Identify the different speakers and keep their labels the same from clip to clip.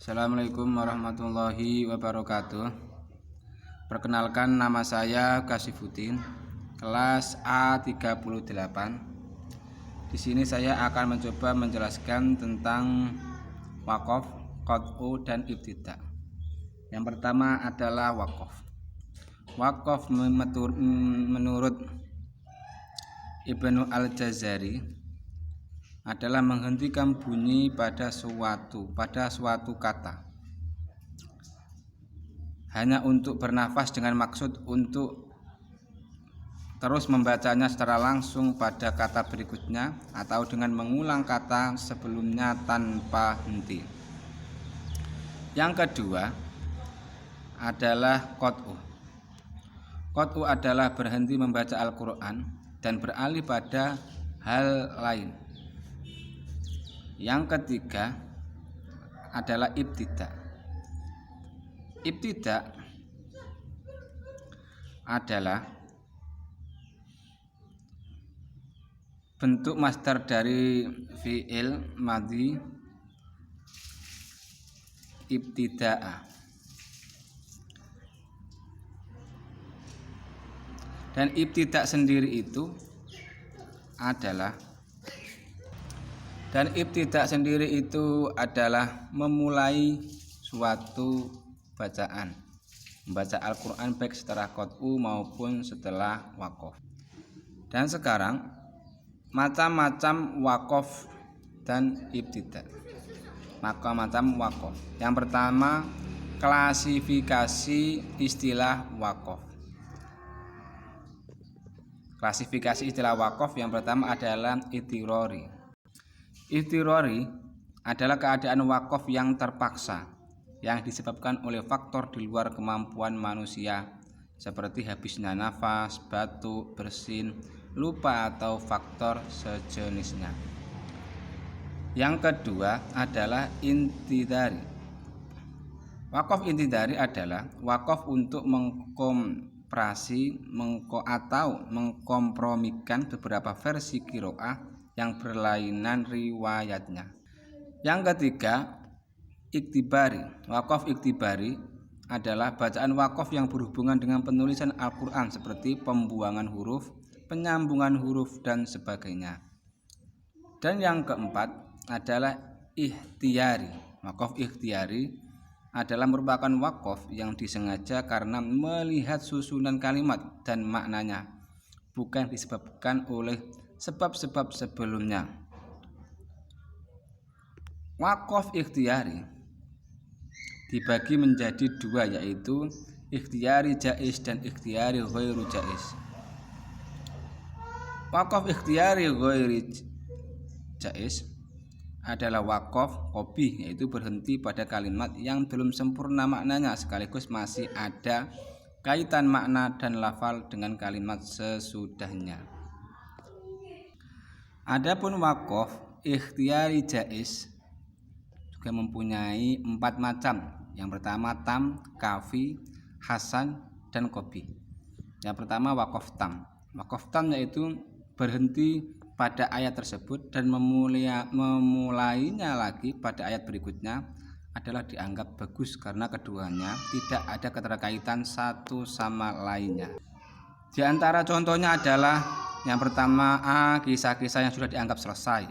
Speaker 1: Assalamualaikum warahmatullahi wabarakatuh. Perkenalkan, nama saya Kasifuddin, kelas A38. Di sini saya akan mencoba menjelaskan tentang wakaf, qat'u, dan ibtida'. Yang pertama adalah wakaf. Wakaf menurut Ibnu Al-Jazari adalah menghentikan bunyi pada suatu kata hanya untuk bernafas dengan maksud untuk terus membacanya secara langsung pada kata berikutnya atau dengan mengulang kata sebelumnya tanpa henti. Yang kedua adalah qat'u. Qat'u adalah berhenti membaca Al-Quran dan beralih pada hal lain. Yang ketiga adalah ibtida'. Ibtida' adalah bentuk masdar dari fi'il madhi ibtida'a. Dan ibtida' sendiri itu adalah memulai suatu bacaan, membaca Al-Quran baik setelah qat'u maupun setelah wakaf. Dan sekarang macam-macam wakaf dan ibtida'. Macam-macam wakaf. Yang pertama, klasifikasi istilah wakaf. Klasifikasi istilah wakaf yang pertama adalah idtirari. Idtirari adalah keadaan wakaf yang terpaksa yang disebabkan oleh faktor di luar kemampuan manusia seperti habisnya nafas, batuk, bersin, lupa atau faktor sejenisnya. Yang kedua adalah intidari. Wakaf intidari adalah wakaf untuk mengkompromikan beberapa versi qiraah yang berlainan riwayatnya. Yang ketiga, iktibari. Wakaf iktibari adalah bacaan wakaf yang berhubungan dengan penulisan Al-Quran seperti pembuangan huruf, penyambungan huruf, dan sebagainya. Dan yang keempat adalah ikhtiyari. Wakaf ikhtiyari adalah merupakan wakaf yang disengaja karena melihat susunan kalimat dan maknanya, bukan disebabkan oleh sebab-sebab sebelumnya. Wakaf ikhtiyari dibagi menjadi dua, yaitu ikhtiyari jaiz dan ikhtiyari ghairu jaiz. Wakaf ikhtiyari ghairu jaiz adalah wakaf qobi, yaitu berhenti pada kalimat yang belum sempurna maknanya sekaligus masih ada kaitan makna dan lafal dengan kalimat sesudahnya. Adapun wakaf ikhtiyari jaiz juga mempunyai 4 macam. Yang pertama tam, kafi, hasan, dan qobi. Yang pertama wakaf tam. Wakaf tam yaitu berhenti pada ayat tersebut dan memulainya lagi pada ayat berikutnya adalah dianggap bagus karena keduanya tidak ada keterkaitan satu sama lainnya. Di antara contohnya adalah yang pertama kisah-kisah yang sudah dianggap selesai.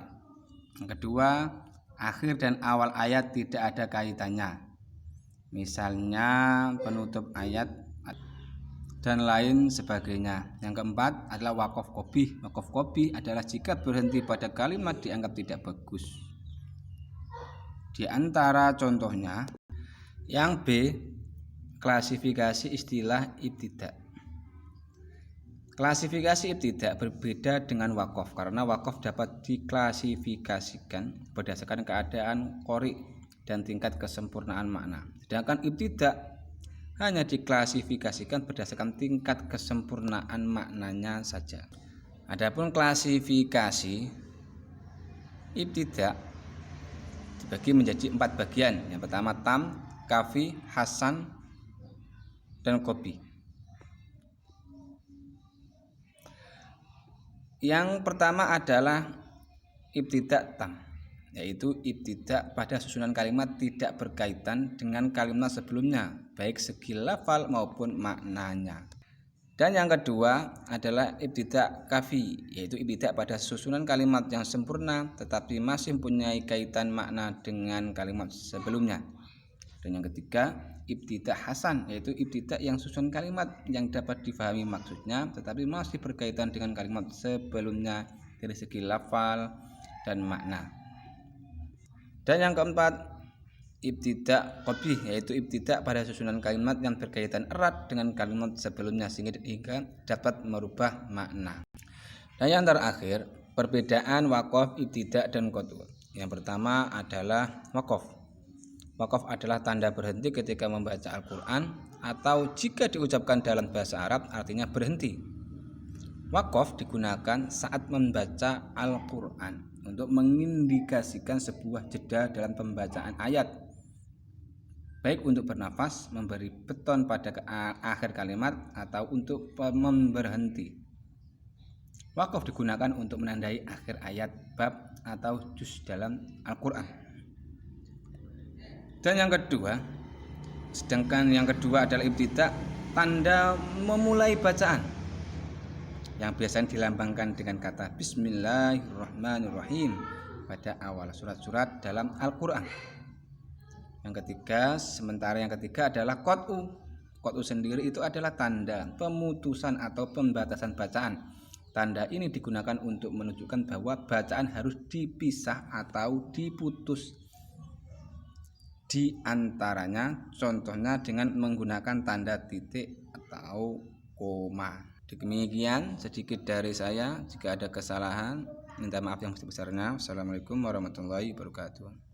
Speaker 1: Yang kedua, akhir dan awal ayat tidak ada kaitannya, misalnya penutup ayat dan lain sebagainya. Yang keempat adalah wakaf qobi. Wakaf qobi adalah jika berhenti pada kalimat dianggap tidak bagus. Di antara contohnya, yang B, klasifikasi istilah ibtida'. Klasifikasi ibtida' berbeda dengan wakaf karena wakaf dapat diklasifikasikan berdasarkan keadaan qori dan tingkat kesempurnaan makna. Sedangkan ibtida' hanya diklasifikasikan berdasarkan tingkat kesempurnaan maknanya saja. Adapun klasifikasi ibtida' dibagi menjadi 4 bagian. Yang pertama tam, kafi, hasan, dan qobi. Yang pertama adalah ibtida' tam. yaitu ibtida pada susunan kalimat tidak berkaitan dengan kalimat sebelumnya, baik segi lafal maupun maknanya. Dan yang kedua adalah ibtida kafi, yaitu ibtida pada susunan kalimat yang sempurna tetapi masih mempunyai kaitan makna dengan kalimat sebelumnya. Dan yang ketiga ibtida hasan, yaitu ibtida yang susunan kalimat yang dapat difahami maksudnya tetapi masih berkaitan dengan kalimat sebelumnya dari segi lafal dan makna. Dan yang keempat ibtida qabih, yaitu ibtida pada susunan kalimat yang berkaitan erat dengan kalimat sebelumnya sehingga dapat merubah makna. Dan yang terakhir perbedaan waqaf, ibtida dan qat'u. Yang pertama adalah waqaf. Waqaf adalah tanda berhenti ketika membaca Al-Quran atau jika diucapkan dalam bahasa Arab artinya berhenti. Waqaf digunakan saat membaca Al-Quran untuk mengindikasikan sebuah jeda dalam pembacaan ayat, baik untuk bernafas, memberi beton pada akhir kalimat, atau untuk berhenti. Waqaf digunakan untuk menandai akhir ayat, bab, atau juz dalam Al-Quran. Dan yang kedua, sedangkan yang kedua adalah ibtida, tanda memulai bacaan yang biasanya dilambangkan dengan kata Bismillahirrahmanirrahim pada awal surat-surat dalam Al-Quran. Sementara yang ketiga adalah qat'u. Qat'u sendiri itu adalah tanda pemutusan atau pembatasan bacaan. Tanda ini digunakan untuk menunjukkan bahwa bacaan harus dipisah atau diputus di antaranya, contohnya dengan menggunakan tanda titik atau koma. Demikian sedikit dari saya. Jika ada kesalahan, minta maaf yang sebesar-besarnya. Assalamualaikum warahmatullahi wabarakatuh.